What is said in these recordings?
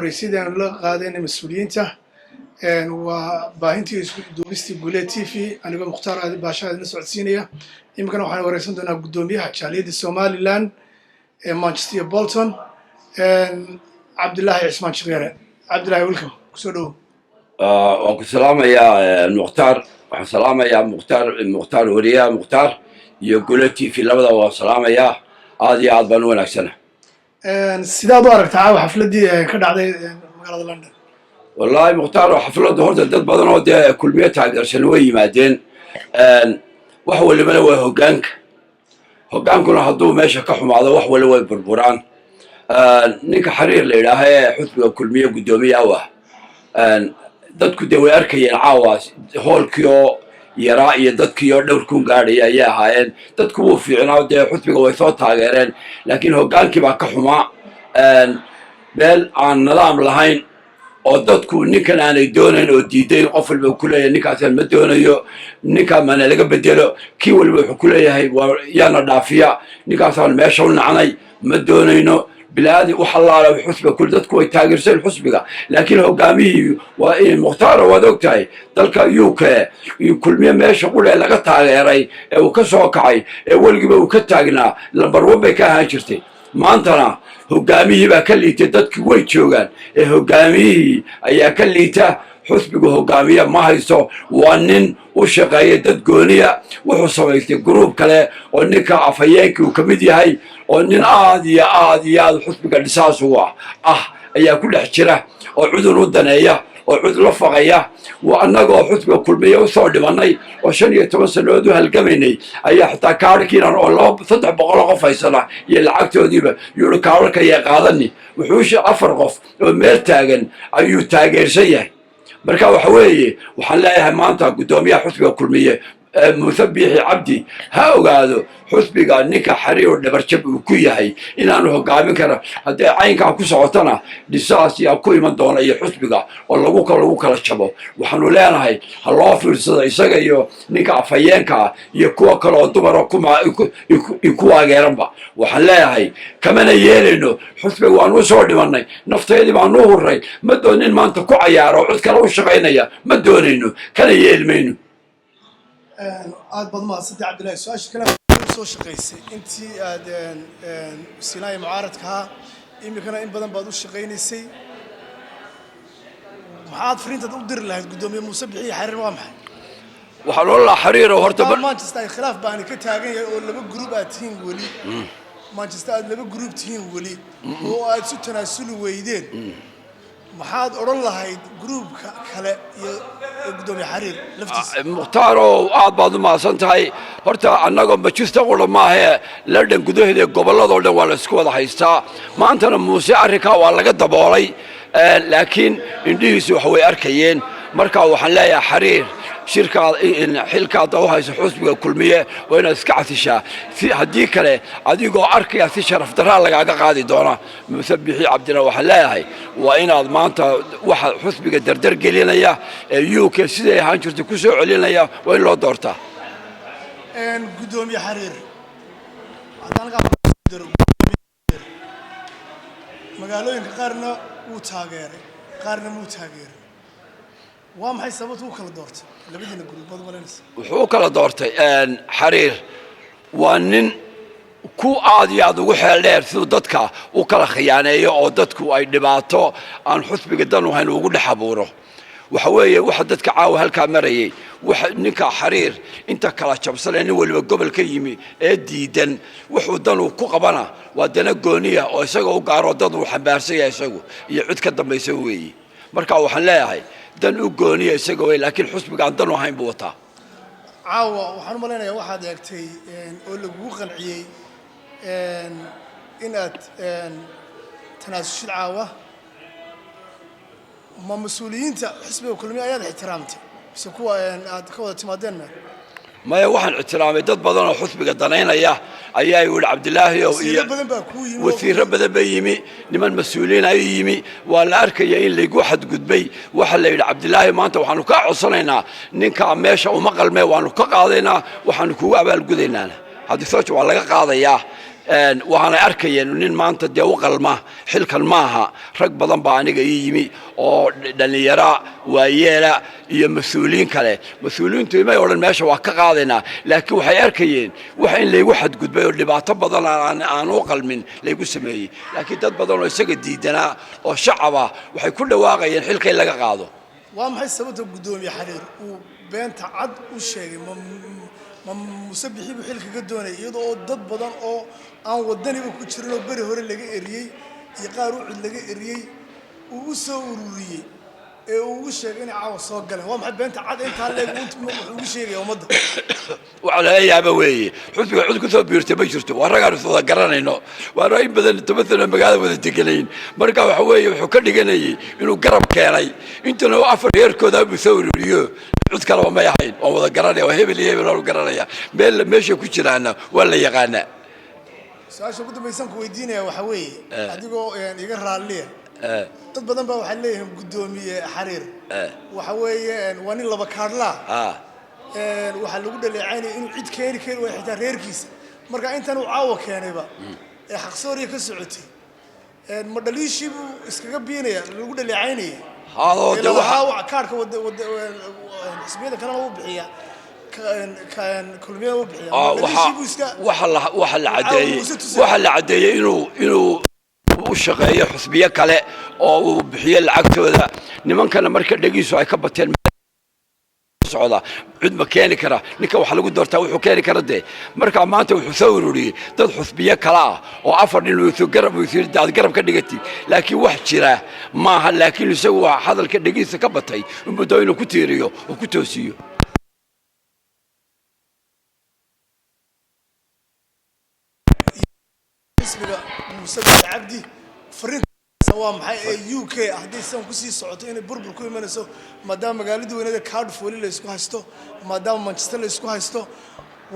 waraysidaan la qaadeen mas'uuliyiinta waa baahintii isku duubistii Guuleed TV aniga Mukhtaar Aadi Baasha idin socodsiinaya imkana waxaan waraysan doonaa gudoomiyaha jaaliyadda Somaliland ee Manchester Bolton Cabdullaahi Cismaan Shaqeere. Cabdullaahi, welcome. Kusoo dhow. waan ku salaamayaa Mukhtaar, waxaan salaamayaa Mukhtaar wariyaha Mukhtaar iyo Guuleed TV labadaba waan salaamayaa aad iyo aad baan u wanaagsanahay. sidaad u aragtaa xafladii ka dhacday magaalada London? wallahi Mukhtaar xafladda horta dad badan oo dee kulmiye taageersan way yimaadeen wax walibana waa hogaankuna hadduu meesha ka xumaado wax wali way burburaan. ninka xariir la yidhaaha ee xusbiga kulmiye guddoomiyaha dadku dee way arkayeen caawa hoolkii oo yaraa iyo dadkii oo dhowr kun gaadhaya ayay ahaayeen. dadku wuu fiicnaa dee xusbiga way soo taageereen laakiin hogaankii baa ka xumaa meel aan nidaam lahayn oo dadku ninkan aanay doonayn oo diidayn qof walba ku leeyahay ninkaasaan ma doonayo ninkaan maana laga bedelo kii waliba wuxuu ku leeyahay yaana dhaafiya ninkaasaan meesha u nacnay ma doonayno bilaadi wax allaala xusbiga kul dadku way taageersan xusbiga laakiin hogaamiyihii waa in Mukhtaar waad ogtahay dalka UK kulmiye meesha qule laga taageeray ee uu ka soo kacay ee weligiiba uu ka taagnaa lambar 1 bay ka ahaan jirtay. maantana hogaamiyihii baa ka liitay dadkii way joogaan ee hogaamiyihii ayaa ka liita xusbiga hogaamiye ma haysto waa nin u shaqeeya dad gooniya wuxuu samaystay gruub kale oo ninka afhayeenkii uu ka mid yahay oo nin aad iyo aad xusbiga dhisaas u ah ayaa ku dhex jira oo cudur u daneeya oo cud la faqaya annagoo xusbiga kulmiye u soo dhimanay oo 15 sanadood u halgamaynay ayaa xitaa kaarkiinan oo 300 qof haysana iyo lacagtoodiiba yuu kaarka qaadani wuxuu 4 qof oo meel taagan ayuu taageersan yahay. marka waxa weeye waxaan leeyahay maanta gudoomiyaha xusbiga kulmiye Muuse Biixi Cabdi ha ogaado xusbiga ninka xariir dhabarjab uu ku yahay inaanu hogaamin karo haddii caynka ku socotana dhisaas iyo ku iman doona iyo xusbiga oo lagu kala jabo. waxaanu leenahay ha loo fiirsado isaga iyo ninka afhayeenka iyo kuwa kale oo dumar oo ku waageeranba. waxaan leeyahay kamana yeelayno xusbiga waanu soo dhimanay nafteedii baanu hurray ma doonin maanta ku cayaaro cid kale u shaqaynaya ma doonayno kana yeelmayno. aad baad mahadsantahay Cabdullaahi. su-aasha kale soo shaqaysay intii aad sinaayi mucaaradka imikana in badan baad u shaqaynaysay maxaad fariintaad u diri lahayd gudoomiye Muuse Biixi Xariir waa maxay? waxaa loo la xariiro horta Manchester ay khilaaf baan ka taagan yahay oo laba group aad tihiin wali Manchester aad laba group tihiin wali oo aad isu tanaasuli weydeen maxaad oran lahayd groupka kale iyo gudoomiye Xariir laftiisa? Mukhtaar aad baad u maasantahay horta annagoo Manchester qolo maahe London gudaheeda gobolada oo dhan waa la isku wada haystaa. maantana Muuse arrinka waa laga daboolay laakiin indhihiisu wax way arkayeen. marka waxaan leeyahay Xariir xilkaada u hayso xusbiga kulmiye waa inaad iska casishaa haddii kale adigoo arkaya si sharaf daraa lagaaga qaadi doona. Muuse Biixi Cabdina waxaan leeyahay waa inaad maanta waxa xusbiga dardar gelinaya ee UK siday ahaan jirtay ku soo celinaya waa in loo doortaa. gudoomiye Xariir magaalooyinka qaarna wuu taageeray qaarna muu taageeray waa maxay sababtu u kala doortay labadiina gruubood walaalays? wuxuu kala doortay Xariir waa nin ku aad iyo aad ugu xeel dheer sidoo dadka u kala khiyaaneeyo oo dadku ay dhibaato aan xusbiga dan u hayn ugu dhaxabuuro. waxa weeye waxa dadka caawa halka marayay waxa ninka Xariir inta kala jabsan in waliba gobolka yimi ee diidan wuxuu dan uu ku qabana waa dana gooniya oo isaga u gaaro dad uu xambaarsan yahay isagu iyo cid ka dambaysa weeye. marka waxaan leeyahay dan u gooniya isaga way laakiin xusbiga aan dan u hayn buu wataa. caawa waxaan u maleynayaa waxaad eegtay oo lagu qanciyay inaad tanaasul caawa ma mas'uuliyiinta xisbiga kulmiye ayaad ixtiraamtay mise kuwa aad ka wada timaadeen maya waxaan ixtiraamay dad badan oo xusbiga danaynaya ayaa yiri Cabdullaahi oo wasiiro badan baa yimi niman mas'uuliin ay yimi waa la arkaya in lagu xadgudbay waxa la yiri Cabdullaahi maanta waxaanu ka codsanaynaa ninka meesha uma qalmay waanu ka qaadaynaa waxaanu kugu abaal gudaynaa haddii soo waa laga qaadayaa waxaana arkayeen nin maanta dee u qalma xilkan maaha rag badan baa aniga ii yimi oo dhalinyara waayeela iyo mas-uuliyiin kale mas-uuliyiintu imay odhan meesha waa ka qaadaynaa laakiin waxay arkayeen waxa in laygu xadgudbay oo dhibaato badan aan u qalmin laygu sameeyey laakiin dad badan oo isaga diidanaa oo shacaba waxay ku dhawaaqayeen xilka in laga qaado waa maxay sababta gudoomiye xariir uu beenta cad u sheegay ma musabixi buu xilka ka doonay iyadoo dad badan oo aan wadaniba ku jirin oo bari hore laga eriyey iyo qaar u cid laga eriyey uu u soo ururiyey ee uu ugu sheegay inay caawa soo galeen waa maxay beenta cad intaa leeg wuxuu ugu sheegay ummadda waxa laga yaaba weeye xusbiga cid ku soo biirtay ma jirto waa ragaan iswada garanayno waa in badan toban magaalada wada deganayn marka waxa weeye wuxuu ka dhiganayay inuu garab keenay intana afar heerkooda buu soo ururiyo cid kale ma yahayn oo wada garanaya waa hebel iyo hebel oo garanaya meesha ku jiraana waa la yaqaanaa su'aasha ugu dambaysan ku weydiinaya waxa weeye adigoo iga raaliya dad badan baa waxay leeyihiin gudoomiye xariir waxa weeye waa nin laba kaadla waxa lagu dhaleecaynay inuu cid keeni karo oo xitaa reerkiisa marka intan uu caawa keenayba ee xaqsooriya ka socotay ma dhaliishii buu iskaga biinaya lagu dhaleecaynay هذا waxa kaarka xisbiyada kalena uu bixiya kulmiye uu bixiya waxa la cadeeyay inuu u shaqeeyo xisbiye kale oo uu bixiyo lacagtooda nimankana marka dhagiisu ay ka bateen socda cid ma keeni kara ninka waxa lagu doortaa wuxuu keeni kara de marka maanta wuxuu soo ururiyay dad xusbiye kala ah oo afar nin uu soo garab ka dhigati laakiin wax jira maaha laakiin isagu waa hadalka dhagiisa ka batay inuu inuu ku tiiriyo oo ku toosiyo xisbiga musabix cabdi fariinta waa maxay UK haddii san ku sii socoto inay burbur ku imanayso maadaama magaalada weynada Cardiff wali la isku haysto maadaama Manchester la isku haysto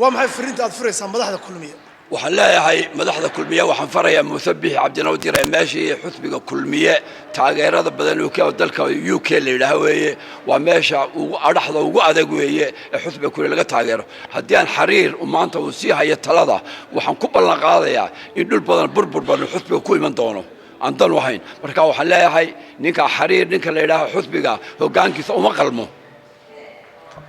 waa maxay fariinta aad furaysaa madaxda kulmiye waxaan leeyahay madaxda kulmiye waxaan farayaa musabix cabdinawdir ee meeshii xisbiga kulmiye taageerada badan oo ka dalka UK la yiraahdo weeye waa meesha ugu adhaxda ugu adag weeye ee xisbiga kulmiye laga taageero haddii aan xariir maanta uu sii hayo talada waxaan ku ballan qaadayaa in dhul badan burbur badan xisbiga ku iman doono aan dan wahayn marka waxaan leeyahay ninka xariir ninka la yiraahdo xisbiga hoggaankiisa uma qalmo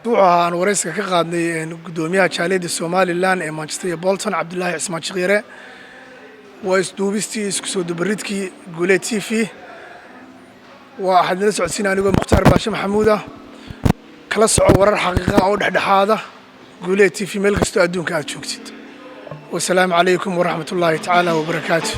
waxaan waraysiga ka qaadnay gudoomiyaha jaaliyadda Somaliland ee Manchester iyo Bolton Cabdullaahi Cismaan Shiqiire waa isduubistii isku soo dabaridkii Guuleed TV waa xadna socodsiin anigoo Mukhtaar Baashe Maxamuud kala soco warar xaqiiqo ah oo dhexdhexaada Guuleed TV meel kasta adduunka aad joogtid wassalaamu calaykum waraxmatullaahi tacaala wabarakaatuh